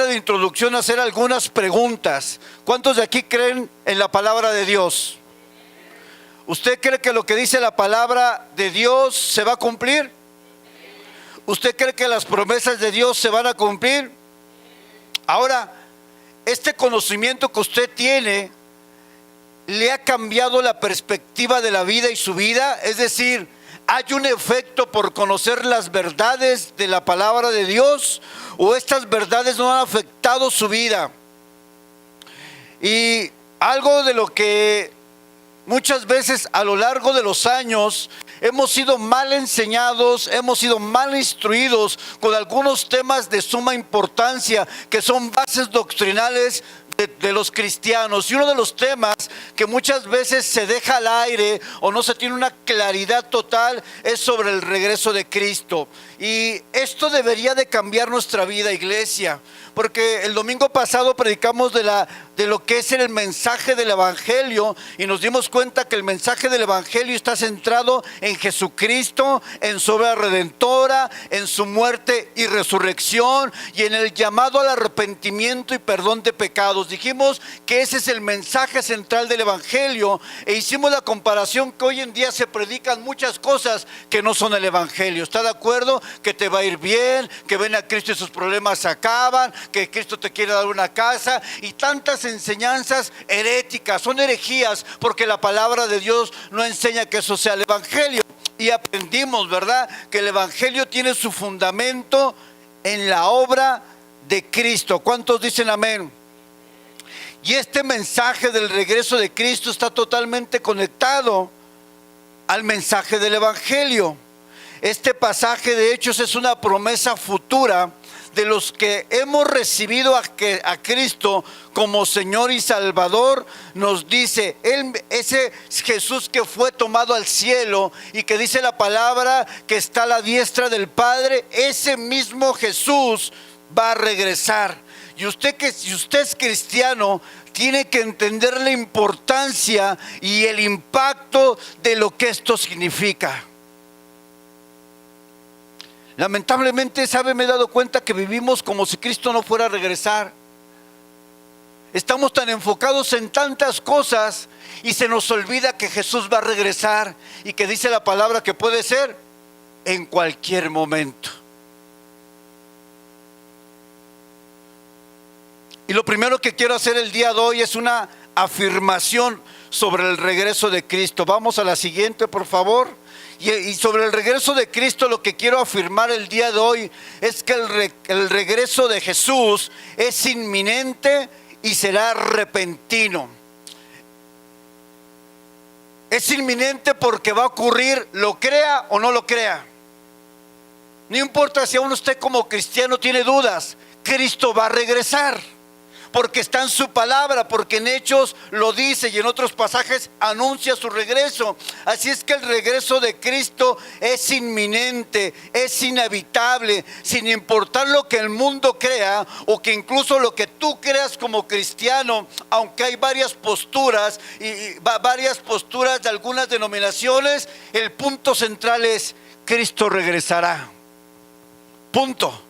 De introducción, hacer algunas preguntas. ¿Cuántos de aquí creen en la palabra de Dios? ¿Usted cree que lo que dice la palabra de Dios se va a cumplir? ¿Usted cree que las promesas de Dios se van a cumplir? Ahora, este conocimiento que usted tiene le ha cambiado la perspectiva de la vida y su vida. Es decir, ¿hay un efecto por conocer las verdades de la palabra de Dios? ¿O estas verdades no han afectado su vida? Y algo de lo que muchas veces a lo largo de los años hemos sido mal enseñados, hemos sido mal instruidos con algunos temas de suma importancia que son bases doctrinales de los cristianos. Y uno de los temas que muchas veces se deja al aire o no se tiene una claridad total es sobre el regreso de Cristo. Y esto debería de cambiar nuestra vida, iglesia, porque el domingo pasado predicamos de lo que es el mensaje del evangelio y nos dimos cuenta que el mensaje del evangelio está centrado en Jesucristo, en su obra redentora, en su muerte y resurrección y en el llamado al arrepentimiento y perdón de pecados. Dijimos que ese es el mensaje central del evangelio e hicimos la comparación que hoy en día se predican muchas cosas que no son el evangelio. ¿Está de acuerdo? Que te va a ir bien, que ven a Cristo y sus problemas se acaban, que Cristo te quiere dar una casa y tantas enseñanzas heréticas, son herejías porque la palabra de Dios no enseña que eso sea el evangelio. Y aprendimos, ¿verdad?, que el evangelio tiene su fundamento en la obra de Cristo. ¿Cuántos dicen amén? Y este mensaje del regreso de Cristo está totalmente conectado al mensaje del evangelio. Este pasaje de Hechos es una promesa futura de los que hemos recibido a Cristo como Señor y Salvador. Nos dice, ese Jesús que fue tomado al cielo y que dice la palabra que está a la diestra del Padre, ese mismo Jesús va a regresar. Y si usted es cristiano, tiene que entender la importancia y el impacto de lo que esto significa. Lamentablemente, me he dado cuenta que vivimos como si Cristo no fuera a regresar. Estamos tan enfocados en tantas cosas y se nos olvida que Jesús va a regresar y que dice la palabra que puede ser en cualquier momento. Y lo primero que quiero hacer el día de hoy es una afirmación sobre el regreso de Cristo. Vamos a la siguiente, por favor. Y sobre el regreso de Cristo, lo que quiero afirmar el día de hoy es que el regreso de Jesús es inminente y será repentino. Es inminente porque va a ocurrir, lo crea o no lo crea. No importa si aún usted como cristiano tiene dudas, Cristo va a regresar. Porque está en su palabra, porque en Hechos lo dice y en otros pasajes anuncia su regreso. Así es que el regreso de Cristo es inminente, es inevitable, sin importar lo que el mundo crea o que incluso lo que tú creas como cristiano, aunque hay varias posturas y varias posturas de algunas denominaciones, el punto central es Cristo regresará. Punto.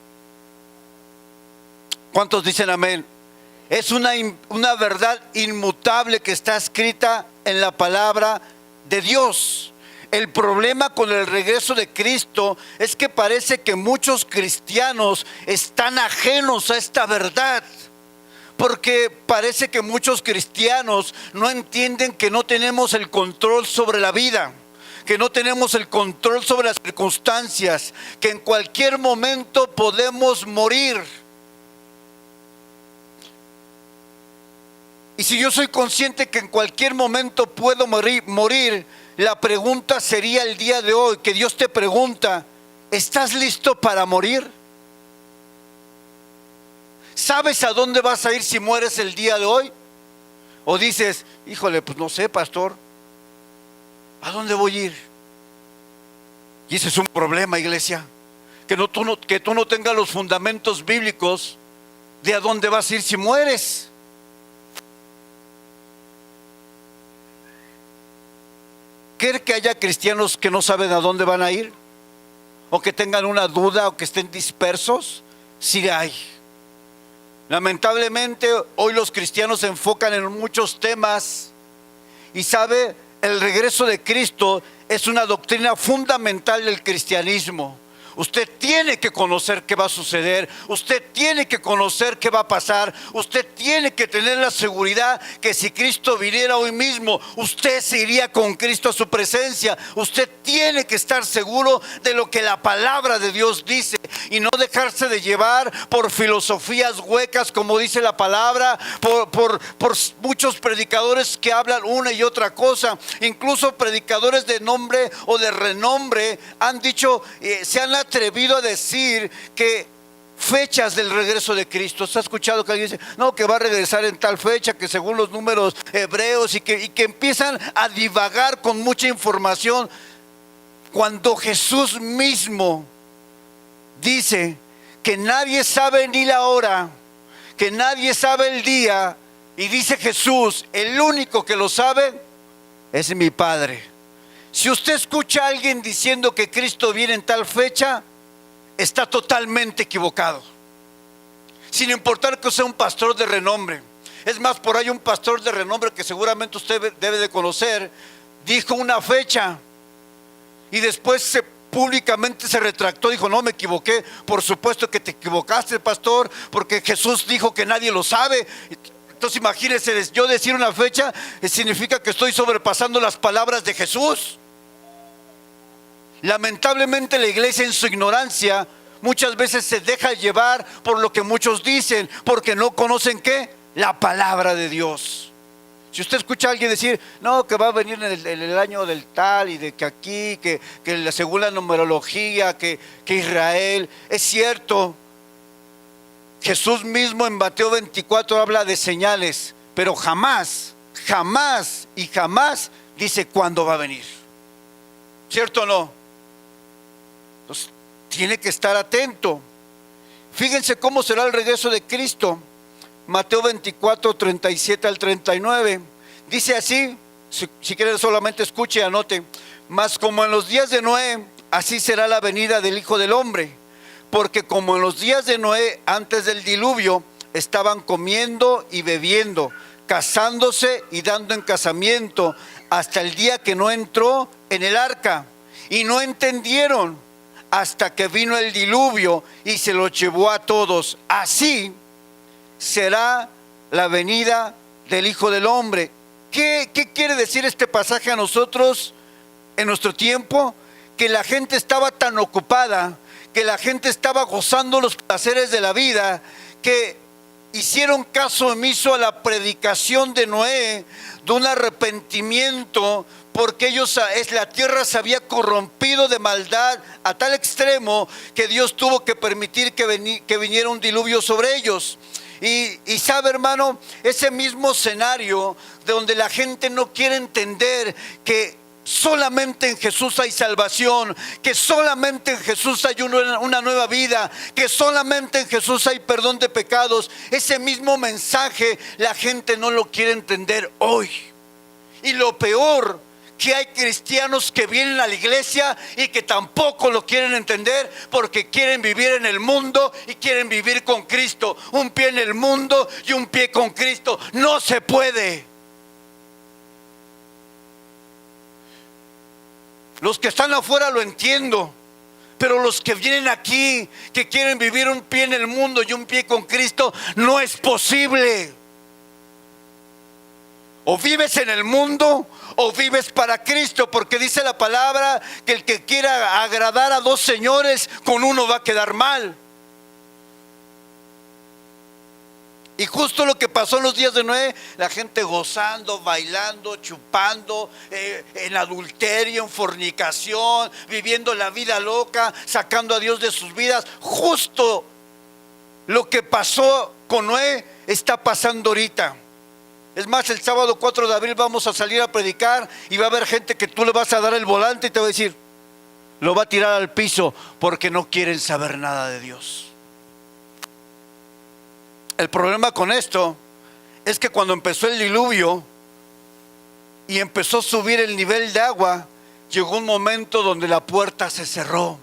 ¿Cuántos dicen amén? Es una verdad inmutable que está escrita en la palabra de Dios. El problema con el regreso de Cristo es que parece que muchos cristianos están ajenos a esta verdad. Porque parece que muchos cristianos no entienden que no tenemos el control sobre la vida, que no tenemos el control sobre las circunstancias, que en cualquier momento podemos morir. Y si yo soy consciente que en cualquier momento puedo morir, la pregunta sería el día de hoy, que Dios te pregunta: ¿estás listo para morir? ¿Sabes a dónde vas a ir si mueres el día de hoy? O dices: híjole, pues no sé, pastor, ¿a dónde voy a ir? Y ese es un problema, iglesia, que tú no tengas los fundamentos bíblicos de a dónde vas a ir si mueres. ¿Quiere que haya cristianos que no saben a dónde van a ir? ¿O que tengan una duda o que estén dispersos? Sí hay. Lamentablemente hoy los cristianos se enfocan en muchos temas y sabe, el regreso de Cristo es una doctrina fundamental del cristianismo. Usted tiene que conocer qué va a suceder, usted tiene que conocer qué va a pasar, usted tiene que tener la seguridad que si Cristo viniera hoy mismo, usted se iría con Cristo a su presencia. Usted tiene que estar seguro de lo que la palabra de Dios dice y no dejarse de llevar por filosofías huecas, como dice la palabra, por muchos predicadores que hablan una y otra cosa. Incluso predicadores de nombre o de renombre han dicho, se han atrevido a decir que fechas del regreso de Cristo. ¿Se ha escuchado que alguien dice, no, que va a regresar en tal fecha, que según los números hebreos, y que empiezan a divagar con mucha información, cuando Jesús mismo dice que nadie sabe ni la hora, que nadie sabe el día? Y dice Jesús, el único que lo sabe es mi Padre. Si usted escucha a alguien diciendo que Cristo viene en tal fecha, está totalmente equivocado, sin importar que sea un pastor de renombre. Es más, por ahí un pastor de renombre que seguramente usted debe de conocer, dijo una fecha y después públicamente se retractó, dijo, no, me equivoqué. Por supuesto que te equivocaste, pastor, porque Jesús dijo que nadie lo sabe. Entonces imagínense, yo decir una fecha significa que estoy sobrepasando las palabras de Jesús. Lamentablemente la iglesia en su ignorancia muchas veces se deja llevar por lo que muchos dicen, porque no conocen ¿qué? La palabra de Dios. Si usted escucha a alguien decir, no, que va a venir en el año del tal, y de que aquí, que según la numerología, que Israel, es cierto. Jesús mismo en Mateo 24 habla de señales, pero jamás dice cuándo va a venir. ¿Cierto o no? Entonces, tiene que estar atento. Fíjense cómo será el regreso de Cristo. Mateo 24, 37 al 39. Dice así, si quieren solamente escuche y anote. Mas como en los días de Noé, así será la venida del Hijo del Hombre. Porque como en los días de Noé, antes del diluvio, estaban comiendo y bebiendo, casándose y dando en casamiento, hasta el día que no entró en el arca. Y no entendieron hasta que vino el diluvio y se los llevó a todos. Así será la venida del Hijo del Hombre. ¿Qué quiere decir este pasaje a nosotros en nuestro tiempo? Que la gente estaba tan ocupada, que la gente estaba gozando los placeres de la vida, que hicieron caso omiso a la predicación de Noé, de un arrepentimiento, porque la tierra se había corrompido de maldad a tal extremo que Dios tuvo que permitir que viniera un diluvio sobre ellos. Y sabe, hermano, ese mismo escenario de donde la gente no quiere entender que solamente en Jesús hay salvación, que solamente en Jesús hay una nueva vida, que solamente en Jesús hay perdón de pecados. Ese mismo mensaje la gente no lo quiere entender hoy. Y lo peor, que hay cristianos que vienen a la iglesia y que tampoco lo quieren entender, porque quieren vivir en el mundo y quieren vivir con Cristo. Un pie en el mundo y un pie con Cristo. No se puede. Los que están afuera lo entiendo, Pero los que vienen aquí, que quieren vivir un pie en el mundo y un pie con Cristo, no es posible. O vives en el mundo o vives para Cristo, porque dice la palabra que el que quiera agradar a dos señores, con uno va a quedar mal. Y justo lo que pasó en los días de Noé, la gente gozando, bailando, chupando, en adulterio, en fornicación, viviendo la vida loca, sacando a Dios de sus vidas. Justo lo que pasó con Noé está pasando ahorita. Es más, el sábado 4 de abril vamos a salir a predicar y va a haber gente que tú le vas a dar el volante y te va a decir, lo va a tirar al piso porque no quieren saber nada de Dios. El problema con esto es que cuando empezó el diluvio y empezó a subir el nivel de agua, llegó un momento donde la puerta se cerró.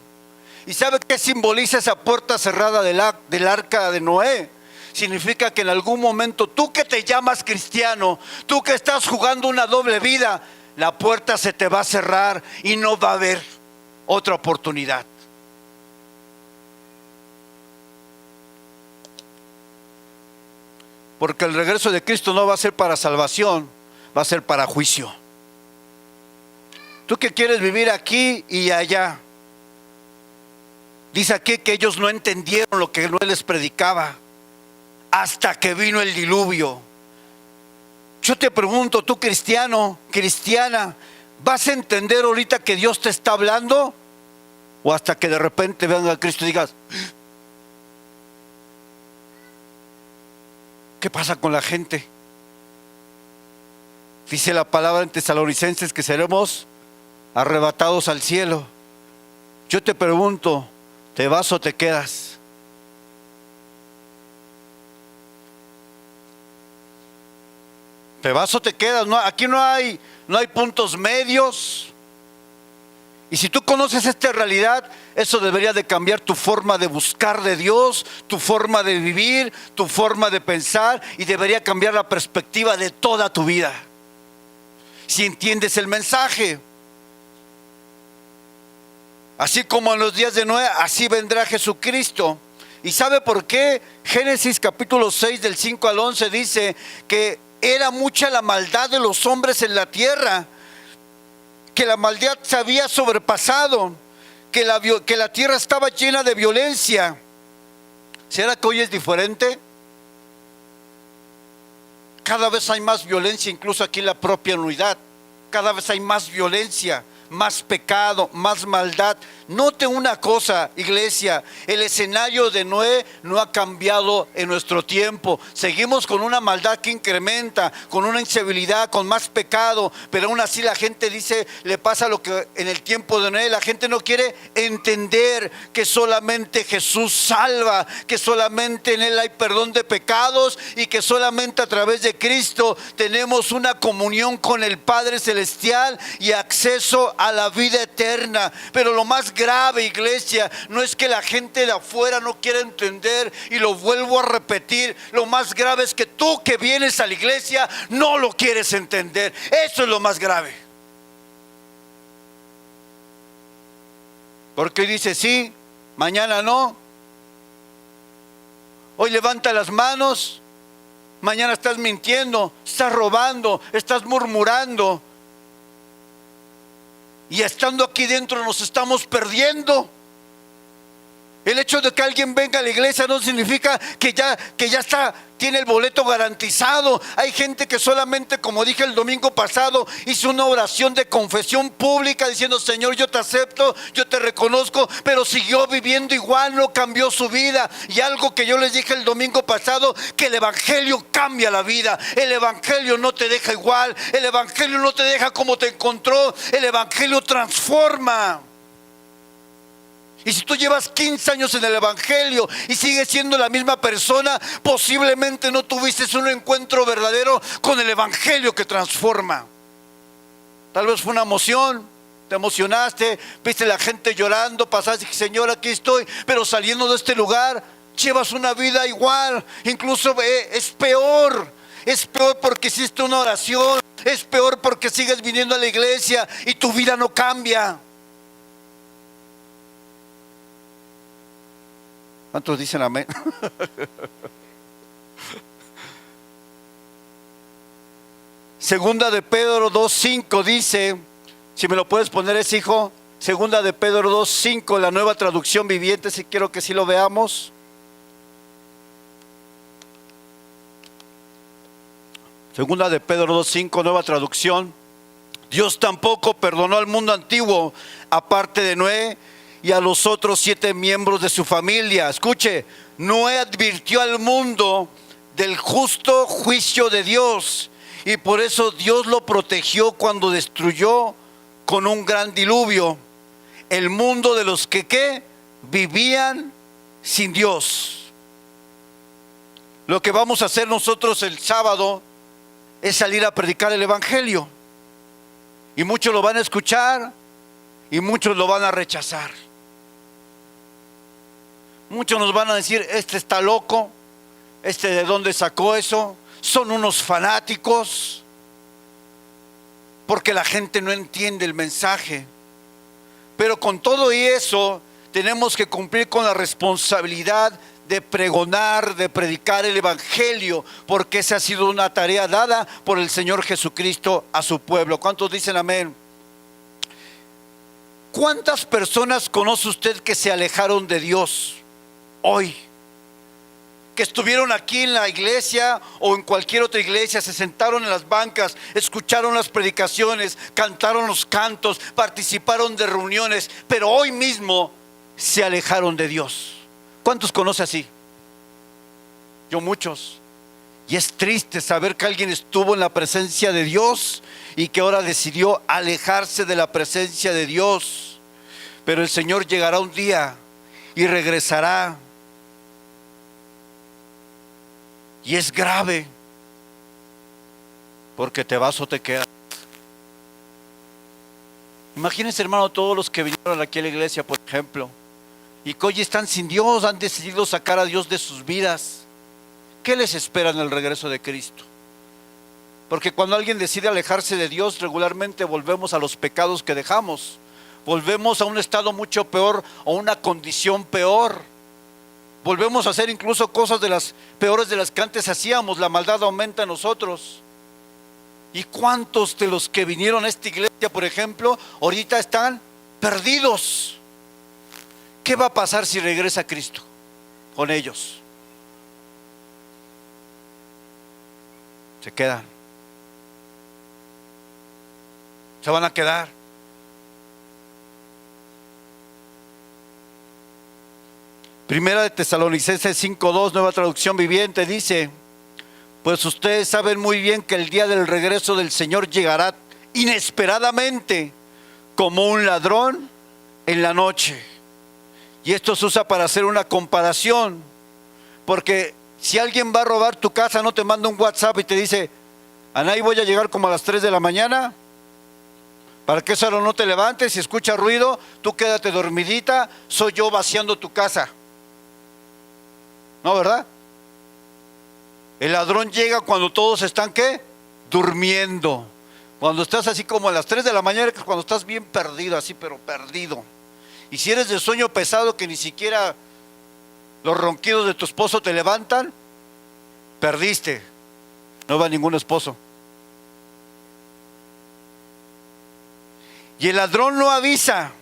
¿Y sabe qué simboliza esa puerta cerrada del arca de Noé? Significa que en algún momento tú que te llamas cristiano, tú que estás jugando una doble vida, la puerta se te va a cerrar y no va a haber otra oportunidad. Porque el regreso de Cristo no va a ser para salvación, va a ser para juicio. Tú que quieres vivir aquí y allá. Dice aquí que ellos no entendieron lo que Noé les predicaba hasta que vino el diluvio. Yo te pregunto, tú cristiano, cristiana, ¿vas a entender ahorita que Dios te está hablando? ¿O hasta que de repente venga a Cristo y digas, ¿qué pasa con la gente? Dice la palabra en Tesalonicenses que seremos arrebatados al cielo. Yo te pregunto, ¿te vas o te quedas? ¿Te vas o te quedas? No, aquí no hay puntos medios. Y si tú conoces esta realidad, eso debería de cambiar tu forma de buscar de Dios, tu forma de vivir, tu forma de pensar, y debería cambiar la perspectiva de toda tu vida. Si entiendes el mensaje. Así como en los días de Noé, así vendrá Jesucristo. ¿Y sabe por qué? Génesis capítulo 6 del 5 al 11 dice que era mucha la maldad de los hombres en la tierra, que la maldad se había sobrepasado, que la tierra estaba llena de violencia. ¿Será que hoy es diferente? Cada vez hay más violencia, incluso aquí en la propia unidad. Cada vez hay más violencia, más pecado, más maldad. Note una cosa, iglesia, el escenario de Noé no ha cambiado en nuestro tiempo. Seguimos con una maldad que incrementa, con una incivilidad, con más pecado, pero aún así la gente dice, le pasa lo que en el tiempo de Noé. La gente no quiere entender que solamente Jesús salva, que solamente en Él hay perdón de pecados y que solamente a través de Cristo tenemos una comunión con el Padre Celestial y acceso a la vida eterna. Pero lo más grave, iglesia, no es que la gente de afuera no quiera entender, y lo vuelvo a repetir, lo más grave es que tú que vienes a la iglesia no lo quieres entender. Eso es lo más grave. Porque hoy dice sí, mañana no. Hoy levanta las manos, mañana estás mintiendo, estás robando, estás murmurando. Y estando aquí dentro nos estamos perdiendo. El hecho de que alguien venga a la iglesia no significa que ya está, tiene el boleto garantizado. Hay gente que solamente, como dije el domingo pasado, hizo una oración de confesión pública diciendo, Señor, yo te acepto, yo te reconozco, pero siguió viviendo igual, no cambió su vida. Y algo que yo les dije el domingo pasado, que el evangelio cambia la vida. El evangelio no te deja igual, el evangelio no te deja como te encontró, el evangelio transforma. Y si tú llevas 15 años en el evangelio y sigues siendo la misma persona, posiblemente no tuviste un encuentro verdadero con el evangelio que transforma. Tal vez fue una emoción, te emocionaste, viste a la gente llorando, pasaste y dijiste, Señor, aquí estoy, pero saliendo de este lugar llevas una vida igual, incluso es peor. Es peor porque hiciste una oración, es peor porque sigues viniendo a la iglesia y tu vida no cambia. ¿Cuántos dicen amén? Segunda de Pedro 2:5 dice, si me lo puedes poner ese hijo, Segunda de Pedro 2:5, la Nueva Traducción Viviente, si quiero que sí lo veamos. Segunda de Pedro 2:5, Nueva Traducción. Dios tampoco perdonó al mundo antiguo, aparte de Noé y a los otros 7 miembros de su familia. Escuche, Noé advirtió al mundo del justo juicio de Dios, y por eso Dios lo protegió cuando destruyó con un gran diluvio el mundo de los que ¿qué? Vivían sin Dios. Lo que vamos a hacer nosotros el sábado es salir a predicar el evangelio. Y muchos lo van a escuchar y muchos lo van a rechazar. Muchos nos van a decir, este está loco, este de dónde sacó eso, son unos fanáticos, porque la gente no entiende el mensaje. Pero con todo y eso, tenemos que cumplir con la responsabilidad de pregonar, de predicar el evangelio, porque esa ha sido una tarea dada por el Señor Jesucristo a su pueblo. ¿Cuántos dicen amén? ¿Cuántas personas conoce usted que se alejaron de Dios hoy? Que estuvieron aquí en la iglesia o en cualquier otra iglesia, se sentaron en las bancas, escucharon las predicaciones, cantaron los cantos, participaron de reuniones, pero hoy mismo se alejaron de Dios. ¿Cuántos conoce así? Yo muchos. Y es triste saber que alguien estuvo en la presencia de Dios y que ahora decidió alejarse de la presencia de Dios. Pero el Señor llegará un día y regresará. Y es grave, porque te vas o te quedas. Imagínense, hermano, todos los que vinieron aquí a la iglesia, por ejemplo, y que hoy están sin Dios, han decidido sacar a Dios de sus vidas. ¿Qué les espera en el regreso de Cristo? Porque cuando alguien decide alejarse de Dios, regularmente volvemos a los pecados que dejamos. Volvemos a un estado mucho peor, o una condición peor. Volvemos a hacer incluso cosas de las peores de las que antes hacíamos. La maldad aumenta en nosotros. ¿Y cuántos de los que vinieron a esta iglesia, por ejemplo, ahorita están perdidos? ¿Qué va a pasar si regresa Cristo con ellos? Se quedan. Se van a quedar. Primera de Tesalonicenses 5:2, Nueva Traducción Viviente, dice: pues ustedes saben muy bien que el día del regreso del Señor llegará inesperadamente, como un ladrón en la noche. Y esto se usa para hacer una comparación, porque si alguien va a robar tu casa, no te manda un WhatsApp y te dice: Anaí, voy a llegar como a las 3 de la mañana, para que esa hora no te levantes, si escuchas ruido, tú quédate dormidita, soy yo vaciando tu casa. ¿No, verdad? El ladrón llega cuando todos están, ¿qué? Durmiendo. Cuando estás así como a las 3 de la mañana, cuando estás bien perdido, así pero perdido. Y si eres de sueño pesado que ni siquiera los ronquidos de tu esposo te levantan, perdiste. No va ningún esposo. Y el ladrón no avisa,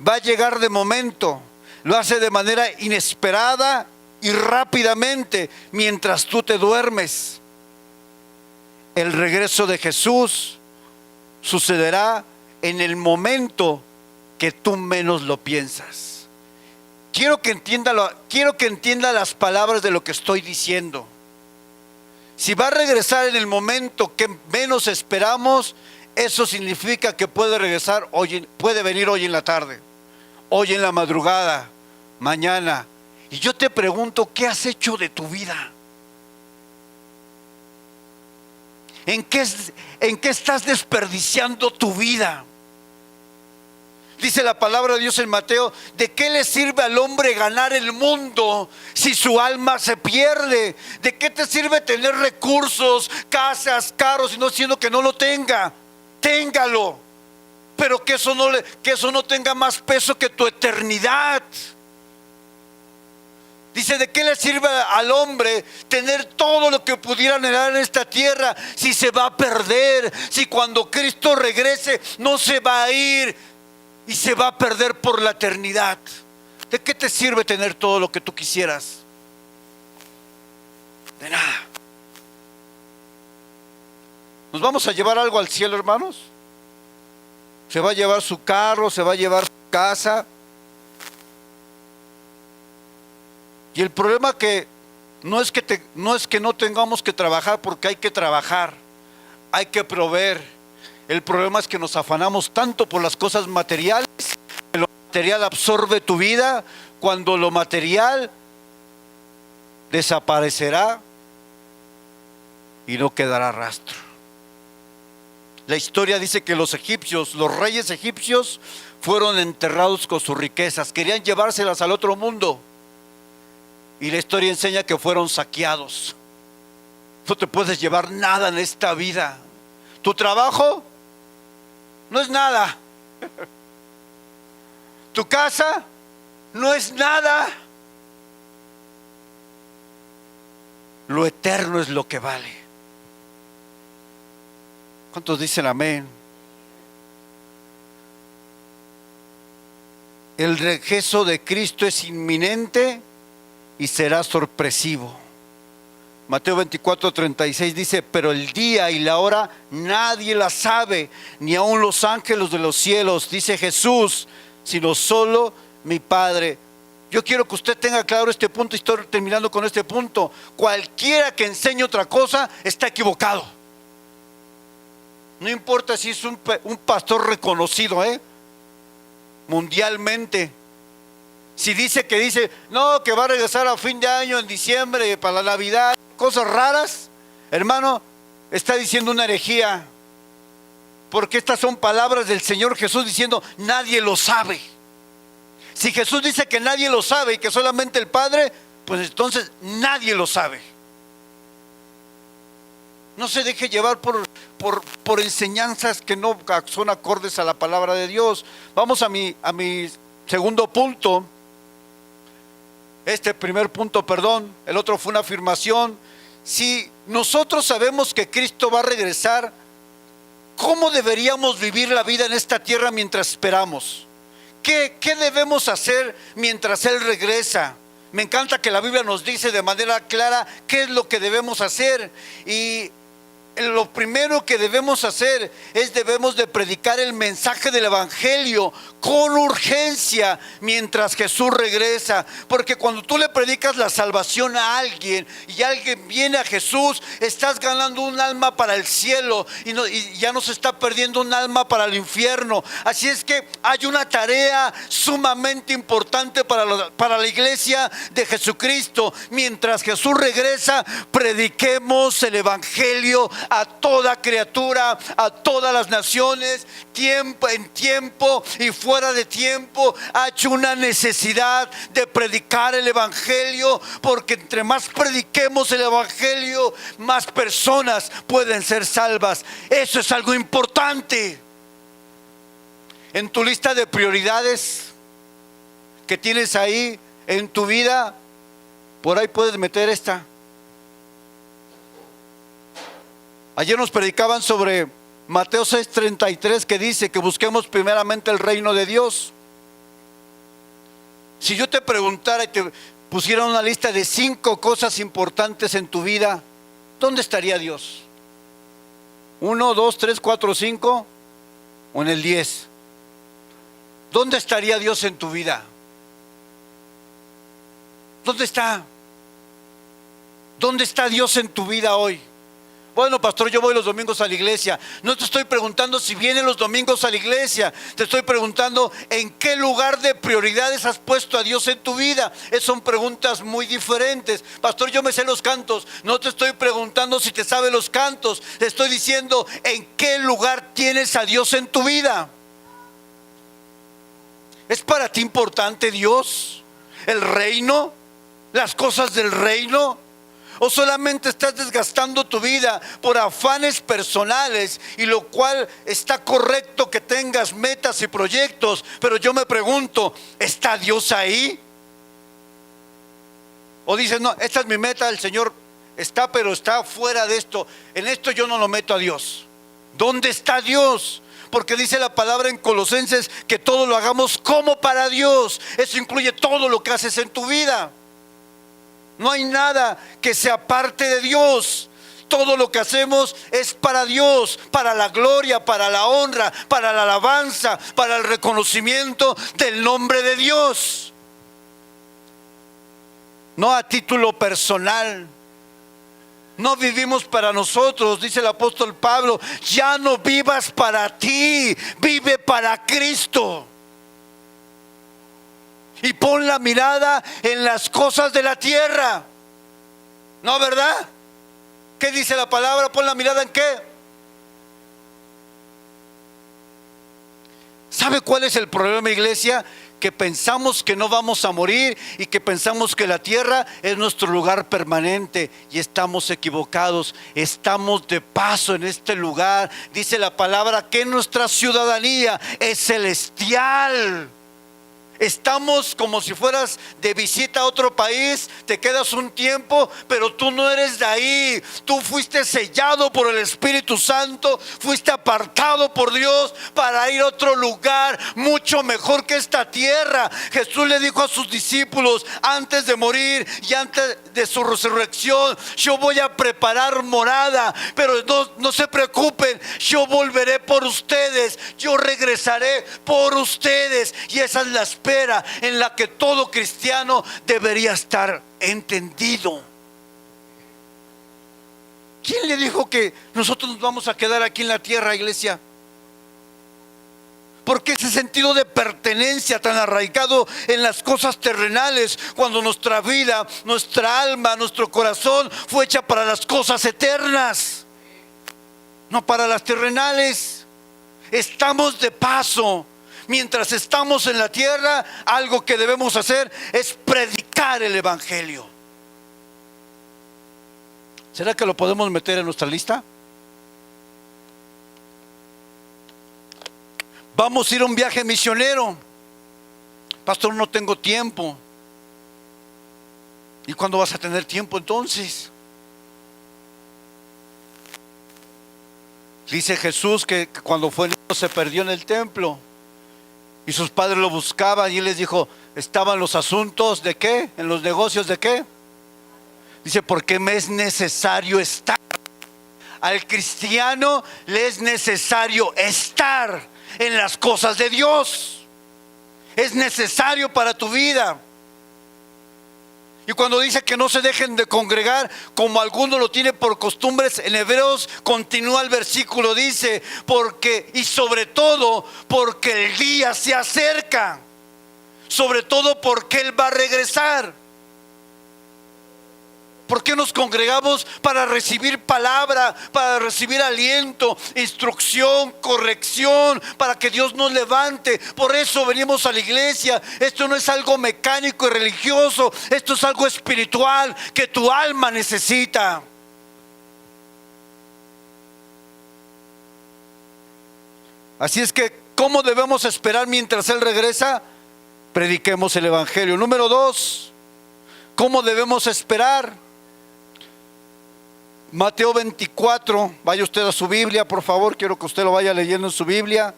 va a llegar de momento, lo hace de manera inesperada y rápidamente mientras tú te duermes. El regreso de Jesús sucederá en el momento que tú menos lo piensas. Quiero que entienda las palabras de lo que estoy diciendo. Si va a regresar en el momento que menos esperamos, eso significa que puede regresar hoy, puede venir hoy en la tarde, hoy en la madrugada, mañana. Y yo te pregunto, ¿qué has hecho de tu vida? ¿En qué estás desperdiciando tu vida? Dice la palabra de Dios en Mateo: ¿de qué le sirve al hombre ganar el mundo si su alma se pierde? ¿De qué te sirve tener recursos, casas, carros, y no siendo que no lo tenga? Téngalo, pero que eso no tenga más peso que tu eternidad. Dice, ¿de qué le sirve al hombre tener todo lo que pudiera anhelar en esta tierra si se va a perder? Si cuando Cristo regrese no se va a ir y se va a perder por la eternidad. ¿De qué te sirve tener todo lo que tú quisieras? De nada. ¿Nos vamos a llevar algo al cielo, hermanos? Se va a llevar su carro, se va a llevar su casa. Y el problema que no es que no tengamos que trabajar, porque hay que trabajar, hay que proveer. El problema es que nos afanamos tanto por las cosas materiales, que lo material absorbe tu vida, cuando lo material desaparecerá y no quedará rastro. La historia dice que los reyes egipcios fueron enterrados con sus riquezas, querían llevárselas al otro mundo. Y la historia enseña que fueron saqueados. No te puedes llevar nada en esta vida. Tu trabajo no es nada. Tu casa no es nada. Lo eterno es lo que vale. ¿Cuántos dicen amén? El regreso de Cristo es inminente y será sorpresivo. Mateo 24:36 dice, pero el día y la hora nadie la sabe, ni aun los ángeles de los cielos, dice Jesús, sino solo mi Padre. Yo quiero que usted tenga claro este punto, y estoy terminando con este punto. Cualquiera que enseñe otra cosa está equivocado. No importa si es un pastor reconocido, mundialmente. Si dice no, que va a regresar a fin de año, en diciembre, para la Navidad, cosas raras, hermano, está diciendo una herejía. Porque estas son palabras del Señor Jesús diciendo, nadie lo sabe. Si Jesús dice que nadie lo sabe y que solamente el Padre, pues entonces nadie lo sabe. No se deje llevar por enseñanzas que no son acordes a la palabra de Dios. Vamos a mi segundo punto. Primer punto, el otro fue una afirmación. Si nosotros sabemos que Cristo va a regresar, ¿cómo deberíamos vivir la vida en esta tierra mientras esperamos? ¿Qué debemos hacer mientras Él regresa? Me encanta que la Biblia nos dice de manera clara qué es lo que debemos hacer. Y lo primero que debemos hacer es debemos de predicar el mensaje del evangelio con urgencia mientras Jesús regresa. Porque cuando tú le predicas la salvación a alguien y alguien viene a Jesús, estás ganando un alma para el cielo y ya no se está perdiendo un alma para el infierno. Así es que hay una tarea sumamente importante para la iglesia de Jesucristo. Mientras Jesús regresa, prediquemos el evangelio a toda criatura, a todas las naciones, en tiempo y fuera de tiempo. Hay una necesidad de predicar el evangelio, porque entre más prediquemos el evangelio, más personas pueden ser salvas. Eso es algo importante. En tu lista de prioridades que tienes ahí en tu vida, por ahí puedes meter esta. Ayer nos predicaban sobre Mateo 6:33, que dice que busquemos primeramente el reino de Dios. Si yo te preguntara y te pusiera una lista de 5 cosas importantes en tu vida, ¿dónde estaría Dios? 1, 2, 3, 4, 5 o en el 10. ¿Dónde estaría Dios en tu vida? ¿Dónde está? ¿Dónde está Dios en tu vida hoy? Bueno, pastor, yo voy los domingos a la iglesia. No te estoy preguntando si vienes los domingos a la iglesia. Te estoy preguntando en qué lugar de prioridades has puesto a Dios en tu vida. Son preguntas muy diferentes. Pastor, yo me sé los cantos. No te estoy preguntando si te sabes los cantos. Te estoy diciendo en qué lugar tienes a Dios en tu vida. ¿Es para ti importante Dios? ¿El reino? ¿Las cosas del reino? ¿O solamente estás desgastando tu vida por afanes personales? Y lo cual está correcto que tengas metas y proyectos, pero yo me pregunto, ¿está Dios ahí? O dices, no, esta es mi meta, el Señor está, pero está fuera de esto. En esto yo no lo meto a Dios. ¿Dónde está Dios? Porque dice la palabra en Colosenses que todo lo hagamos como para Dios. Eso incluye todo lo que haces en tu vida. No hay nada que se aparte de Dios. Todo lo que hacemos es para Dios, para la gloria, para la honra, para la alabanza, para el reconocimiento del nombre de Dios. No a título personal. No vivimos para nosotros, dice el apóstol Pablo. Ya no vivas para ti, vive para Cristo. Y pon la mirada en las cosas de la tierra. ¿No, verdad? ¿Qué dice la palabra? Pon la mirada en qué. ¿Sabe cuál es el problema, iglesia? Que pensamos que no vamos a morir y que pensamos que la tierra es nuestro lugar permanente, y estamos equivocados. Estamos de paso en este lugar. Dice la palabra que nuestra ciudadanía es celestial. Estamos como si fueras de visita a otro país, te quedas un tiempo, pero tú no eres de ahí. Tú fuiste sellado por el Espíritu Santo, fuiste apartado por Dios para ir a otro lugar mucho mejor que esta tierra. Jesús le dijo a sus discípulos antes de morir y antes de su resurrección: yo voy a preparar morada, pero no se preocupen, yo volveré por ustedes, yo regresaré por ustedes. Y esa es la espera en la que todo cristiano debería estar entendido. ¿Quién le dijo que nosotros nos vamos a quedar aquí en la tierra, iglesia? Porque ese sentido de pertenencia tan arraigado en las cosas terrenales, cuando nuestra vida, nuestra alma, nuestro corazón fue hecha para las cosas eternas, no para las terrenales. Estamos de paso. Mientras estamos en la tierra, algo que debemos hacer es predicar el evangelio. ¿Será que lo podemos meter en nuestra lista? Vamos a ir a un viaje misionero. Pastor, no tengo tiempo. ¿Y cuándo vas a tener tiempo entonces? Dice Jesús que cuando fue niño se perdió en el templo. Y sus padres lo buscaban y él les dijo: estaban los asuntos de qué, en los negocios de qué. Dice: porque me es necesario estar. Al cristiano le es necesario estar en las cosas de Dios. Es necesario para tu vida. Y cuando dice que no se dejen de congregar, como algunos lo tienen por costumbres, en Hebreos continúa el versículo, dice: porque, y sobre todo, porque el día se acerca. Sobre todo porque Él va a regresar. ¿Por qué nos congregamos? Para recibir palabra, para recibir aliento, instrucción, corrección, para que Dios nos levante. Por eso venimos a la iglesia. Esto no es algo mecánico y religioso, esto es algo espiritual que tu alma necesita. Así es que, ¿cómo debemos esperar mientras Él regresa? Prediquemos el evangelio. Número 2, ¿cómo debemos esperar? Mateo 24, vaya usted a su Biblia, por favor, quiero que usted lo vaya leyendo en su Biblia.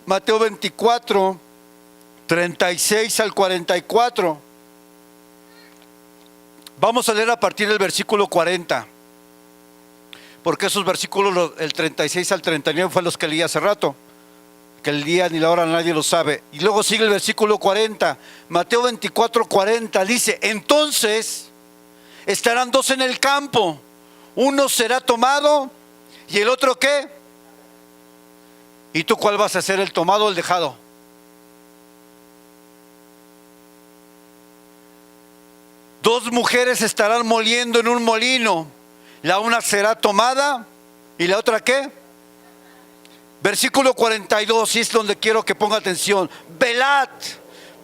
Mateo 24, 36 al 44. Vamos a leer a partir del versículo 40, porque esos versículos, el 36 al 39, fueron los que leí hace rato. Que el día ni la hora nadie lo sabe. Y luego sigue el versículo 40. Mateo 24, 40 dice: entonces estarán dos en el campo, uno será tomado y el otro ¿qué? ¿Y tú cuál vas a ser, el tomado o el dejado? Dos mujeres estarán moliendo en un molino, la una será tomada y la otra ¿qué? Versículo 42, y es donde quiero que ponga atención. Velad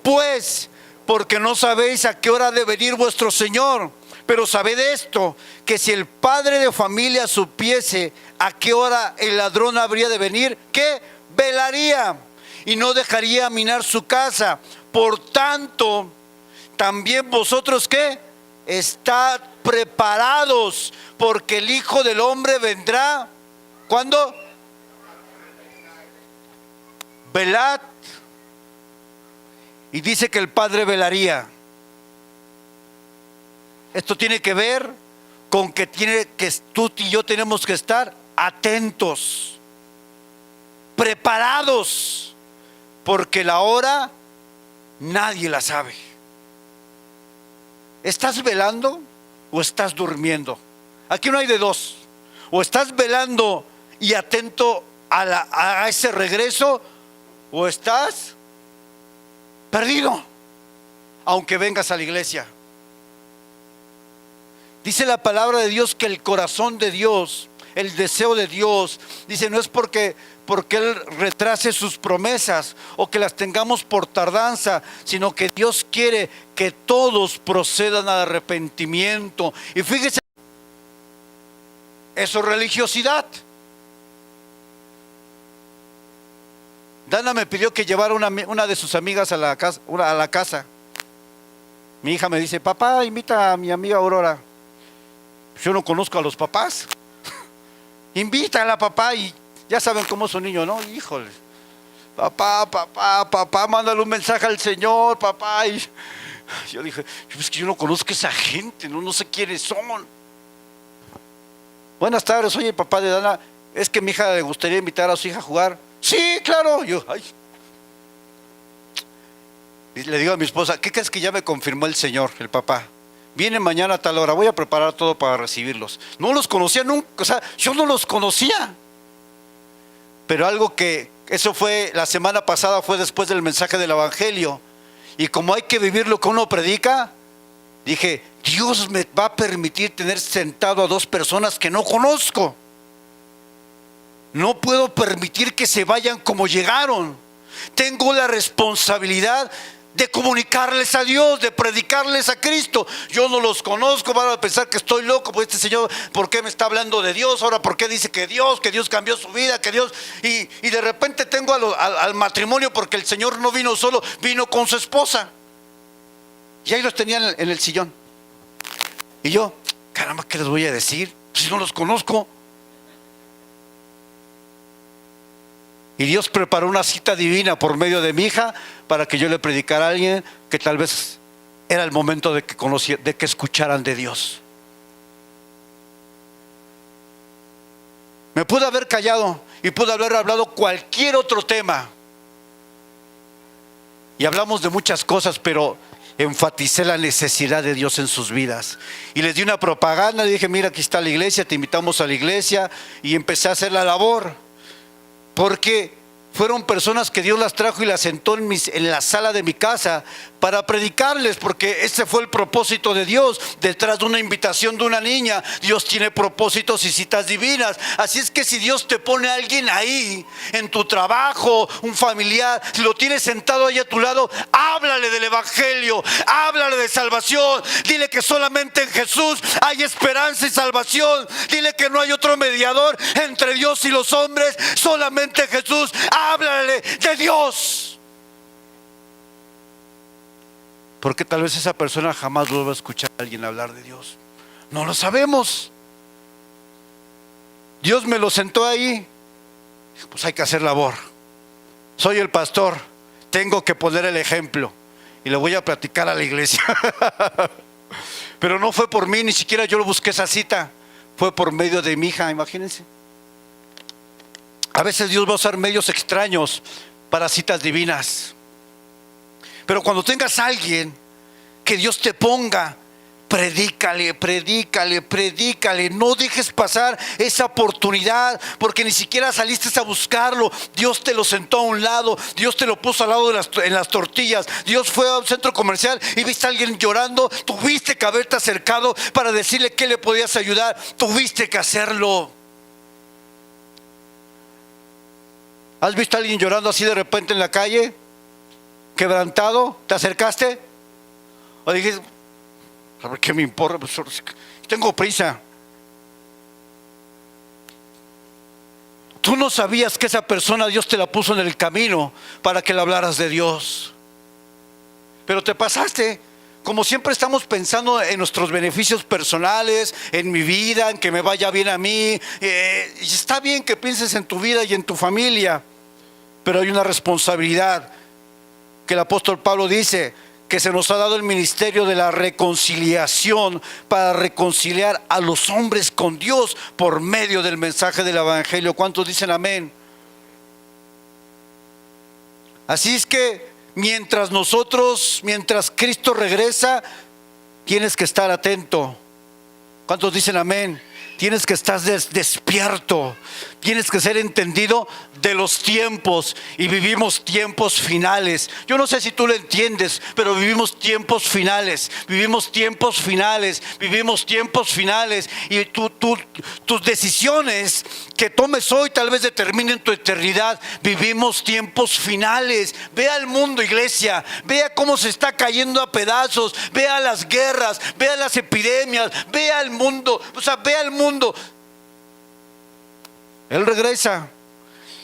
pues, porque no sabéis a qué hora ha de venir vuestro Señor. Pero sabed esto, que si el padre de familia supiese a qué hora el ladrón habría de venir, ¿qué? Velaría y no dejaría minar su casa. Por tanto, también vosotros ¿qué? Estad preparados, porque el Hijo del Hombre vendrá. ¿Cuándo? Velad. Y dice que el Padre velaría. Esto tiene que ver con que tú y yo tenemos que estar atentos, preparados, porque la hora nadie la sabe. ¿Estás velando o estás durmiendo? Aquí no hay de dos. O estás velando y atento a ese regreso, o estás perdido, aunque vengas a la iglesia. Dice la palabra de Dios que el corazón de Dios, el deseo de Dios, dice, no es porque Él retrase sus promesas o que las tengamos por tardanza, sino que Dios quiere que todos procedan al arrepentimiento. Y fíjese, eso es religiosidad. Dana me pidió que llevara una de sus amigas a la casa. Mi hija me dice, papá, invita a mi amiga Aurora. Yo no conozco a los papás. Invítala, papá. Y ya saben cómo es un niño, ¿no? Híjole. Papá, mándale un mensaje al Señor, papá. Y yo dije, es que yo no conozco a esa gente, no sé quiénes son. Buenas tardes, soy el papá de Dana. Es que mi hija le gustaría invitar a su hija a jugar. Sí, claro. Y le digo a mi esposa, ¿qué crees que ya me confirmó el Señor, el papá? Viene mañana a tal hora, voy a preparar todo para recibirlos. No los conocía nunca, o sea, yo no los conocía. Pero eso fue la semana pasada, fue después del mensaje del Evangelio. Y como hay que vivir lo que uno predica, dije, Dios me va a permitir tener sentado a dos personas que no conozco. No puedo permitir que se vayan como llegaron. Tengo la responsabilidad de comunicarles a Dios, de predicarles a Cristo. Yo no los conozco, van a pensar que estoy loco, pues este señor, ¿por qué me está hablando de Dios? Ahora, ¿por qué dice que Dios cambió su vida, que Dios? Y de repente tengo al matrimonio, porque el Señor no vino solo, vino con su esposa. Y ahí los tenían en el sillón. Y yo, caramba, ¿qué les voy a decir? Si no los conozco. Y Dios preparó una cita divina por medio de mi hija para que yo le predicara a alguien que tal vez era el momento de que escucharan de Dios. Me pude haber callado y pude haber hablado cualquier otro tema. Y hablamos de muchas cosas, pero enfaticé la necesidad de Dios en sus vidas. Y les di una propaganda, le dije, mira, aquí está la iglesia, te invitamos a la iglesia. Y empecé a hacer la labor. Porque fueron personas que Dios las trajo y las sentó en la sala de mi casa para predicarles, porque ese fue el propósito de Dios. Detrás de una invitación de una niña, Dios tiene propósitos y citas divinas. Así es que si Dios te pone a alguien ahí, en tu trabajo, un familiar, si lo tienes sentado ahí a tu lado, háblale del Evangelio, háblale de salvación, dile que solamente en Jesús hay esperanza y salvación, dile que no hay otro mediador entre Dios y los hombres, solamente Jesús. Háblale de Dios. Porque tal vez esa persona jamás vuelva a escuchar a alguien hablar de Dios. No lo sabemos. Dios me lo sentó ahí. Pues hay que hacer labor. Soy el pastor, tengo que poner el ejemplo y le voy a platicar a la iglesia. Pero no fue por mí, ni siquiera yo lo busqué esa cita. Fue por medio de mi hija, imagínense. A veces Dios va a usar medios extraños para citas divinas. Pero cuando tengas a alguien que Dios te ponga, predícale. No dejes pasar esa oportunidad, porque ni siquiera saliste a buscarlo. Dios te lo sentó a un lado, Dios te lo puso al lado en las tortillas. Dios fue a un centro comercial y viste a alguien llorando. Tuviste que haberte acercado para decirle que le podías ayudar. Tuviste que hacerlo. ¿Has visto a alguien llorando así de repente en la calle? Quebrantado, ¿te acercaste? O dijiste, a ver, ¿qué me importa? Pues, tengo prisa. Tú no sabías que esa persona Dios te la puso en el camino para que le hablaras de Dios. Pero te pasaste como siempre estamos pensando en nuestros beneficios personales, en mi vida, en que me vaya bien a mí. Y está bien que pienses en tu vida y en tu familia, pero hay una responsabilidad que el apóstol Pablo dice, que se nos ha dado el ministerio de la reconciliación para reconciliar a los hombres con Dios por medio del mensaje del evangelio. ¿Cuántos dicen amén? Así es que mientras Cristo regresa, tienes que estar atento. ¿Cuántos dicen amén? Tienes que estar despierto, tienes que ser entendido de los tiempos, y vivimos tiempos finales. Yo no sé si tú lo entiendes, pero vivimos tiempos finales, y tus decisiones que tomes hoy tal vez determinen tu eternidad. Vivimos tiempos finales. Vea el mundo, iglesia, vea cómo se está cayendo a pedazos, vea las guerras, vea las epidemias, vea el mundo, vea el mundo. Él regresa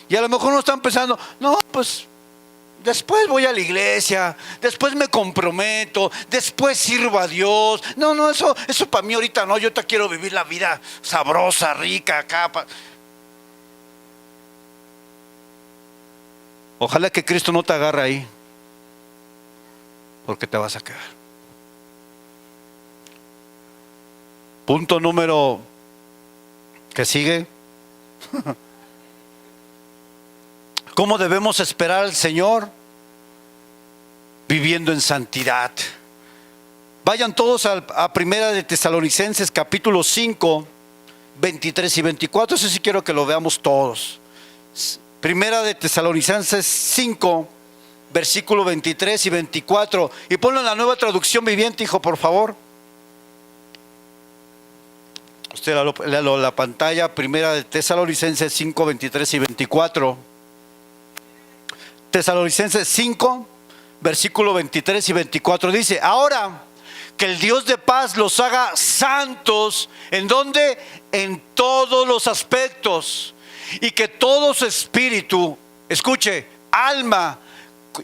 y a lo mejor no están pensando, no, pues después voy a la iglesia, después me comprometo, después sirvo a Dios. No, eso para mí ahorita no. Yo ahorita quiero vivir la vida sabrosa, rica acá. Ojalá que Cristo no te agarre ahí, porque te vas a quedar. Punto número que sigue. ¿Cómo debemos esperar al Señor? Viviendo en santidad. Vayan todos a Primera de Tesalonicenses capítulo 5, 23 y 24. Eso sí quiero que lo veamos todos. Primera de Tesalonicenses 5, versículo 23 y 24. Y ponlo en la Nueva Traducción Viviente, hijo, por favor. Usted léalo en la pantalla. Primera de Tesalonicenses 5, 23 y 24. Tesalonicenses 5, versículo 23 y 24 dice: ahora que el Dios de paz los haga santos. ¿En dónde? En todos los aspectos. Y que todo su espíritu, escuche, alma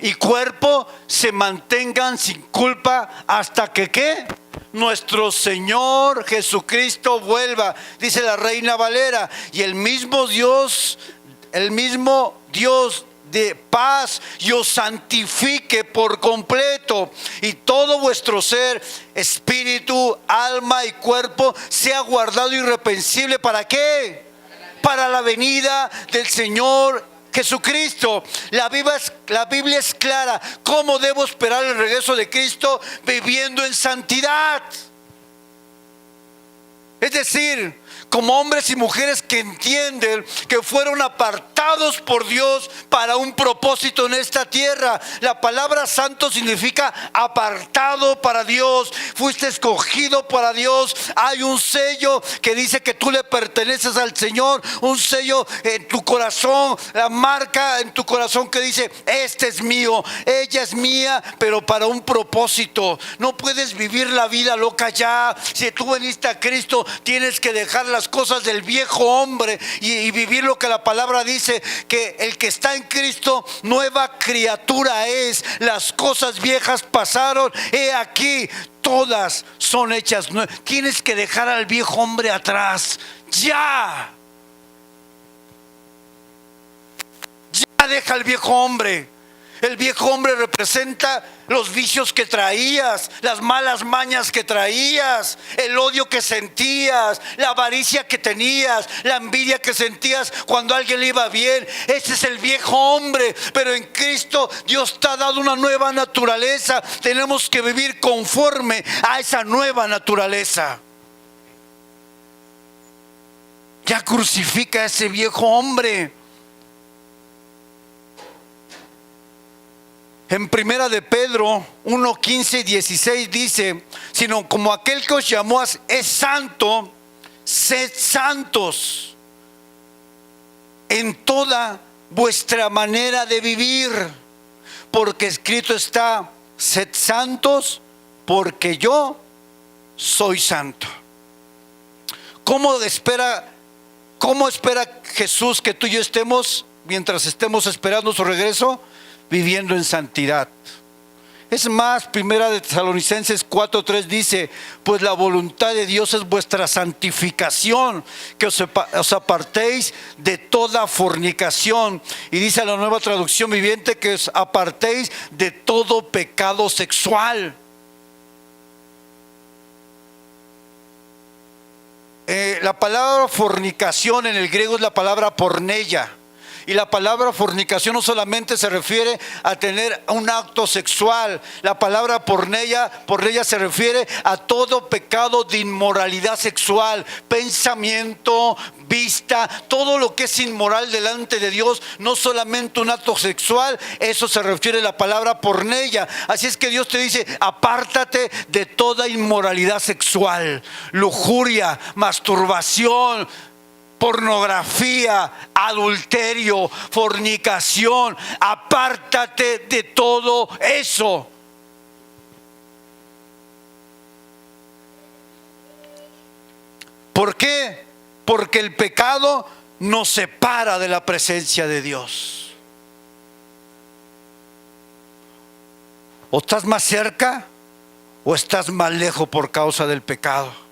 y cuerpo se mantengan sin culpa hasta que ¿qué? Nuestro Señor Jesucristo vuelva. Dice la Reina Valera: y el mismo Dios de paz y os santifique por completo, y todo vuestro ser, espíritu, alma y cuerpo sea guardado irreprensible. ¿Para qué? Para la venida del Señor Jesucristo. La Biblia es clara. ¿Cómo debo esperar el regreso de Cristo? Viviendo en santidad. Es decir, como hombres y mujeres que entienden que fueron apartados por Dios para un propósito en esta tierra. La palabra santo significa apartado para Dios. Fuiste escogido para Dios. Hay un sello que dice que tú le perteneces al Señor. Un sello en tu corazón, la marca en tu corazón que dice: este es mío, ella es mía, pero para un propósito. No puedes vivir la vida loca ya. Si tú viniste a Cristo, tienes que dejar las cosas del viejo hombre y vivir lo que la palabra dice, que el que está en Cristo, nueva criatura es. Las cosas viejas pasaron, he aquí, todas son hechas nuevas. Tienes que dejar al viejo hombre atrás ya. Ya deja al viejo hombre. El viejo hombre representa los vicios que traías, las malas mañas que traías, el odio que sentías, la avaricia que tenías, la envidia que sentías cuando a alguien le iba bien. Ese es el viejo hombre. Pero en Cristo Dios te ha dado una nueva naturaleza. Tenemos que vivir conforme a esa nueva naturaleza. Ya crucifica a ese viejo hombre. En Primera de Pedro 1, 15 y 16 dice: sino como aquel que os llamó es santo, sed santos en toda vuestra manera de vivir, porque escrito está: sed santos porque yo soy santo. ¿Cómo espera Jesús que tú y yo estemos mientras estemos esperando su regreso? Viviendo en santidad. Es más, Primera de Tesalonicenses 4:3 dice: pues la voluntad de Dios es vuestra santificación, que os apartéis de toda fornicación. Y dice la Nueva Traducción Viviente que os apartéis de todo pecado sexual. La palabra fornicación en el griego es la palabra porneia. Y la palabra fornicación no solamente se refiere a tener un acto sexual. La palabra porneia se refiere a todo pecado de inmoralidad sexual, pensamiento, vista, todo lo que es inmoral delante de Dios, no solamente un acto sexual. Eso se refiere a la palabra porneia. Así es que Dios te dice: apártate de toda inmoralidad sexual, lujuria, masturbación, pornografía, adulterio, fornicación. Apártate de todo eso. ¿Por qué? Porque el pecado nos separa de la presencia de Dios. O estás más cerca o estás más lejos por causa del pecado.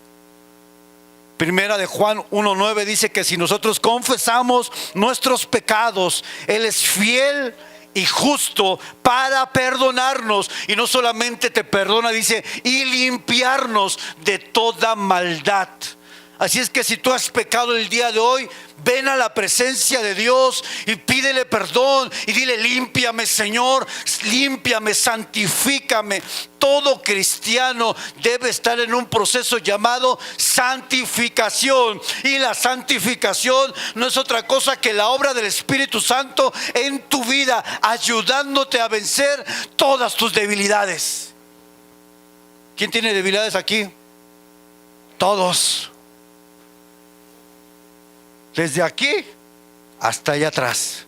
Primera de Juan 1:9 dice que si nosotros confesamos nuestros pecados, Él es fiel y justo para perdonarnos. Y no solamente te perdona, dice, y limpiarnos de toda maldad. Así es que si tú has pecado el día de hoy, ven a la presencia de Dios y pídele perdón y dile: límpiame, Señor, límpiame, santifícame. Todo cristiano debe estar en un proceso llamado santificación. Y la santificación no es otra cosa que la obra del Espíritu Santo en tu vida, ayudándote a vencer todas tus debilidades. ¿Quién tiene debilidades aquí? Todos. Desde aquí hasta allá atrás.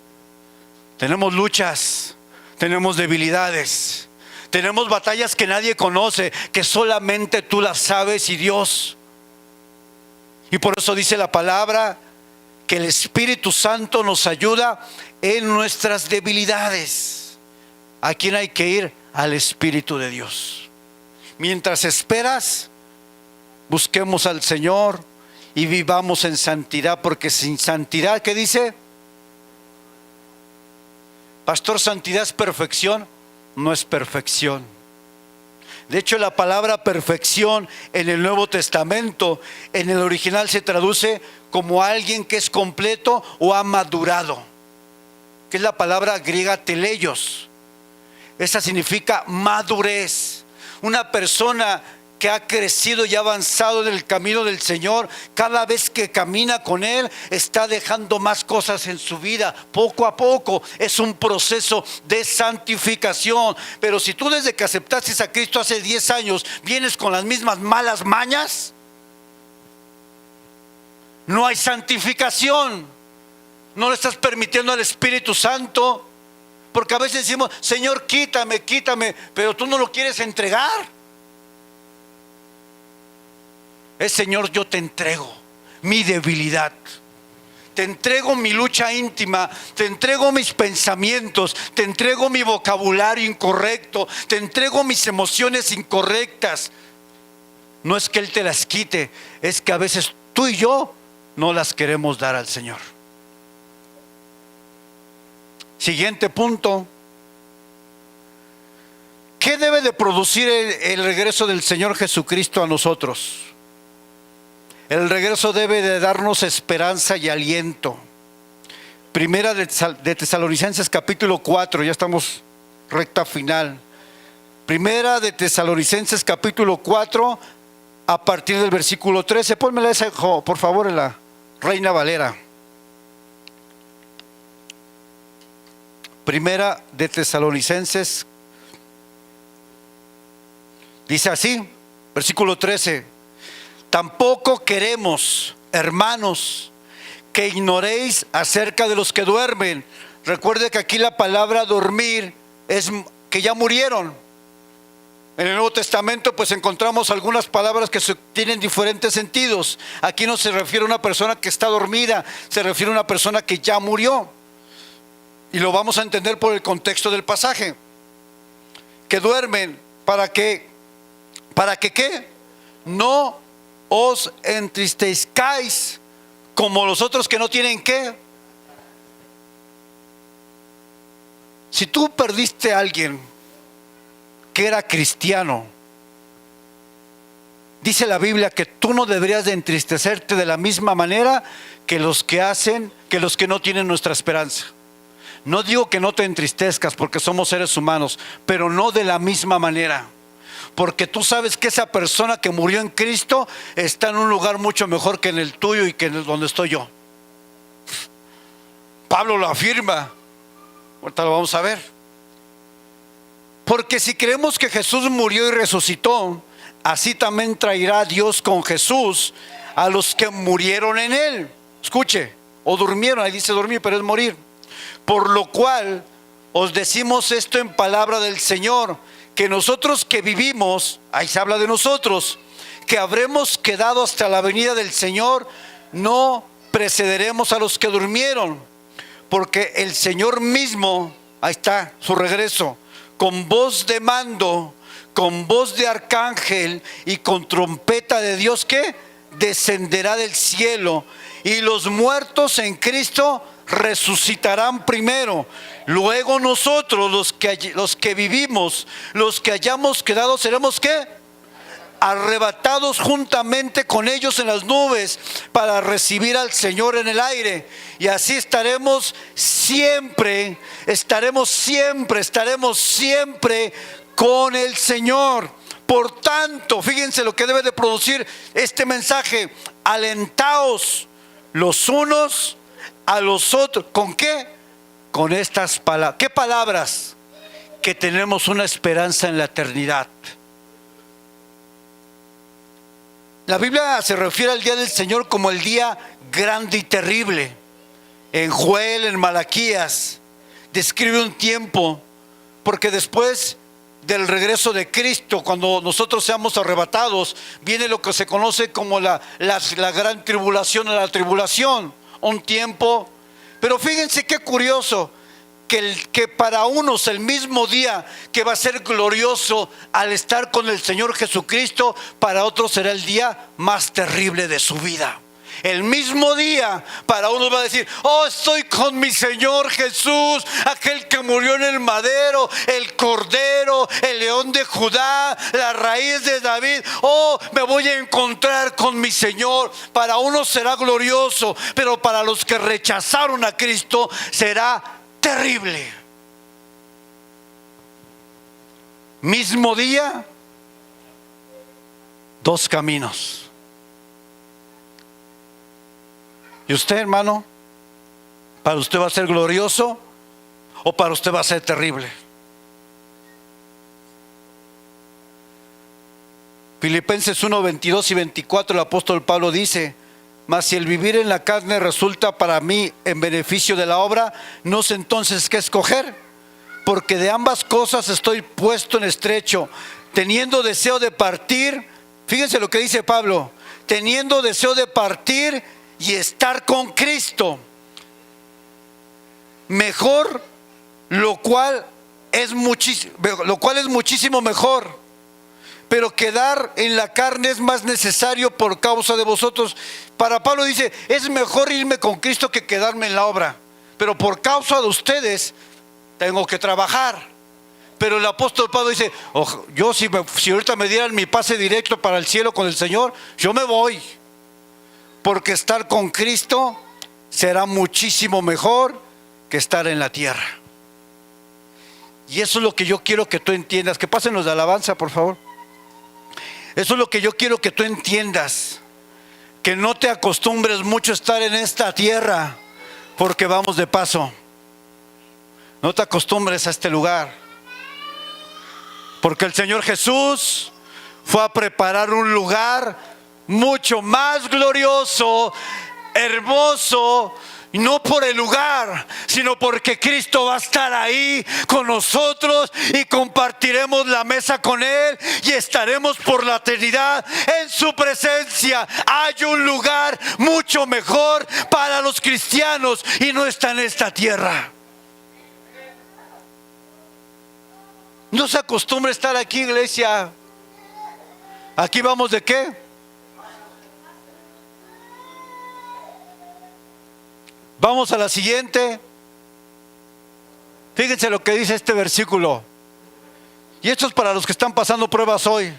Tenemos luchas, tenemos debilidades, tenemos batallas que nadie conoce, que solamente tú las sabes y Dios. Y por eso dice la palabra que el Espíritu Santo nos ayuda en nuestras debilidades. ¿A quién hay que ir? Al Espíritu de Dios. Mientras esperas, busquemos al Señor y vivamos en santidad, porque sin santidad, ¿qué dice? Pastor, ¿santidad es perfección? No es perfección. De hecho, la palabra perfección en el Nuevo Testamento, en el original se traduce como alguien que es completo o ha madurado, que es la palabra griega teleios. Esa significa madurez. Una persona que ha crecido y avanzado en el camino del Señor, cada vez que camina con Él, está dejando más cosas en su vida, poco a poco. Es un proceso de santificación. Pero si tú desde que aceptaste a Cristo hace 10 años vienes con las mismas malas mañas, no hay santificación. No le estás permitiendo al Espíritu Santo, porque a veces decimos: Señor, quítame, pero tú no lo quieres entregar. Señor, yo te entrego mi debilidad, te entrego mi lucha íntima, te entrego mis pensamientos, te entrego mi vocabulario incorrecto, te entrego mis emociones incorrectas. No es que Él te las quite, es que a veces tú y yo no las queremos dar al Señor. Siguiente punto: ¿qué debe de producir el regreso del Señor Jesucristo a nosotros? El regreso debe de darnos esperanza y aliento. Primera de Tesalonicenses capítulo 4, ya estamos recta final. Primera de Tesalonicenses capítulo 4, a partir del versículo 13. Pónmela esa, por favor, en la Reina Valera. Primera de Tesalonicenses, dice así, versículo 13: tampoco queremos, hermanos, que ignoréis acerca de los que duermen. Recuerde que aquí la palabra dormir es que ya murieron. En el Nuevo Testamento pues encontramos algunas palabras que tienen diferentes sentidos. Aquí no se refiere a una persona que está dormida, se refiere a una persona que ya murió. Y lo vamos a entender por el contexto del pasaje. que duermen, ¿para qué? ¿Para que qué? No os entristezcáis como los otros que no tienen qué. Si tú perdiste a alguien que era cristiano, dice la Biblia que tú no deberías de entristecerte de la misma manera que los que no tienen nuestra esperanza. No digo que no te entristezcas porque somos seres humanos, pero no de la misma manera. Porque tú sabes que esa persona que murió en Cristo está en un lugar mucho mejor que en el tuyo y que en donde estoy yo. Pablo lo afirma. Ahorita lo vamos a ver. Porque si creemos que Jesús murió y resucitó, así también traerá Dios con Jesús a los que murieron en él. Escuche, o durmieron, ahí dice dormir, pero es morir. Por lo cual os decimos esto en palabra del Señor, que nosotros que vivimos, ahí se habla de nosotros, que habremos quedado hasta la venida del Señor, no precederemos a los que durmieron, porque el Señor mismo, ahí está su regreso, con voz de mando, con voz de arcángel y con trompeta de Dios, ¿qué? Descenderá del cielo, y los muertos en Cristo resucitarán primero. Luego nosotros, los que vivimos, los que hayamos quedado, seremos ¿qué? Arrebatados juntamente con ellos en las nubes para recibir al Señor en el aire, y así estaremos siempre con el Señor. Por tanto, fíjense lo que debe de producir este mensaje: alentaos los unos a los otros. ¿Con qué? Con estas palabras. ¿Qué palabras? Que tenemos una esperanza en la eternidad. La Biblia se refiere al día del Señor como el día grande y terrible. En Joel, en Malaquías, describe un tiempo, porque después del regreso de Cristo, cuando nosotros seamos arrebatados, viene lo que se conoce como la gran tribulación o la tribulación, un tiempo. Pero fíjense qué curioso, que para unos el mismo día que va a ser glorioso al estar con el Señor Jesucristo, para otros será el día más terrible de su vida. El mismo día para unos va a decir: oh, estoy con mi Señor Jesús, aquel que murió en el madero, el Cordero, el León de Judá, la raíz de David. Oh, me voy a encontrar con mi Señor. Para unos será glorioso, pero para los que rechazaron a Cristo será terrible. Mismo día, dos caminos. ¿Y usted, hermano? ¿Para usted va a ser glorioso o para usted va a ser terrible? Filipenses 1, 22 y 24, el apóstol Pablo dice: mas si el vivir en la carne resulta para mí en beneficio de la obra, no sé entonces qué escoger, porque de ambas cosas estoy puesto en estrecho, teniendo deseo de partir. Fíjense lo que dice Pablo: teniendo deseo de partir y estar con Cristo, mejor, lo cual es muchísimo mejor. Pero quedar en la carne es más necesario por causa de vosotros. Para Pablo dice: es mejor irme con Cristo que quedarme en la obra, pero por causa de ustedes tengo que trabajar. Pero el apóstol Pablo dice: yo si ahorita me dieran mi pase directo para el cielo con el Señor, yo me voy, porque estar con Cristo será muchísimo mejor que estar en la tierra. Y eso es lo que yo quiero que tú entiendas. Que pasen los de alabanza, por favor. Eso es lo que yo quiero que tú entiendas. Que no te acostumbres mucho a estar en esta tierra, porque vamos de paso. No te acostumbres a este lugar, porque el Señor Jesús fue a preparar un lugar mucho más glorioso, hermoso, no por el lugar, sino porque Cristo va a estar ahí con nosotros y compartiremos la mesa con Él y estaremos por la eternidad en su presencia. Hay un lugar mucho mejor para los cristianos y no está en esta tierra. No se acostumbra a estar aquí, iglesia. Aquí vamos de qué? Vamos a la siguiente. Fíjense lo que dice este versículo. Y esto es para los que están pasando pruebas hoy.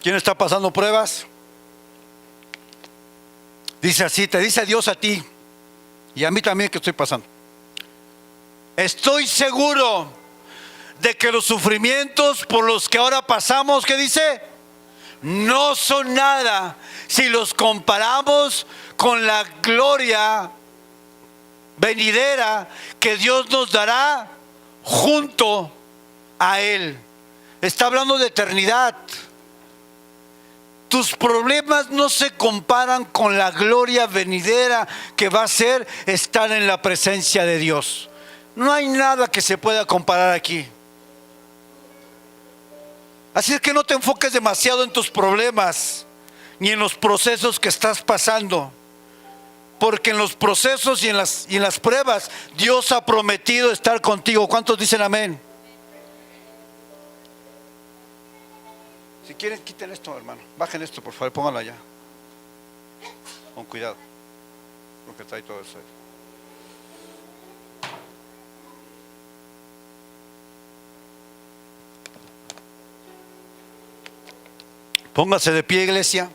¿Quién está pasando pruebas? Dice así, te dice Dios a ti y a mí también que estoy pasando. Estoy seguro de que los sufrimientos por los que ahora pasamos, ¿qué dice? No son nada si los comparamos con la gloria venidera que Dios nos dará junto a Él. Está hablando de eternidad. Tus problemas no se comparan con la gloria venidera que va a ser estar en la presencia de Dios. No hay nada que se pueda comparar aquí. Así es que no te enfoques demasiado en tus problemas ni en los procesos que estás pasando, porque en los procesos y en las pruebas Dios ha prometido estar contigo. ¿Cuántos dicen amén? Si quieren, quiten esto, hermano. Bajen esto, por favor, pónganlo allá. Con cuidado, porque está ahí todo eso. Póngase de pie, iglesia.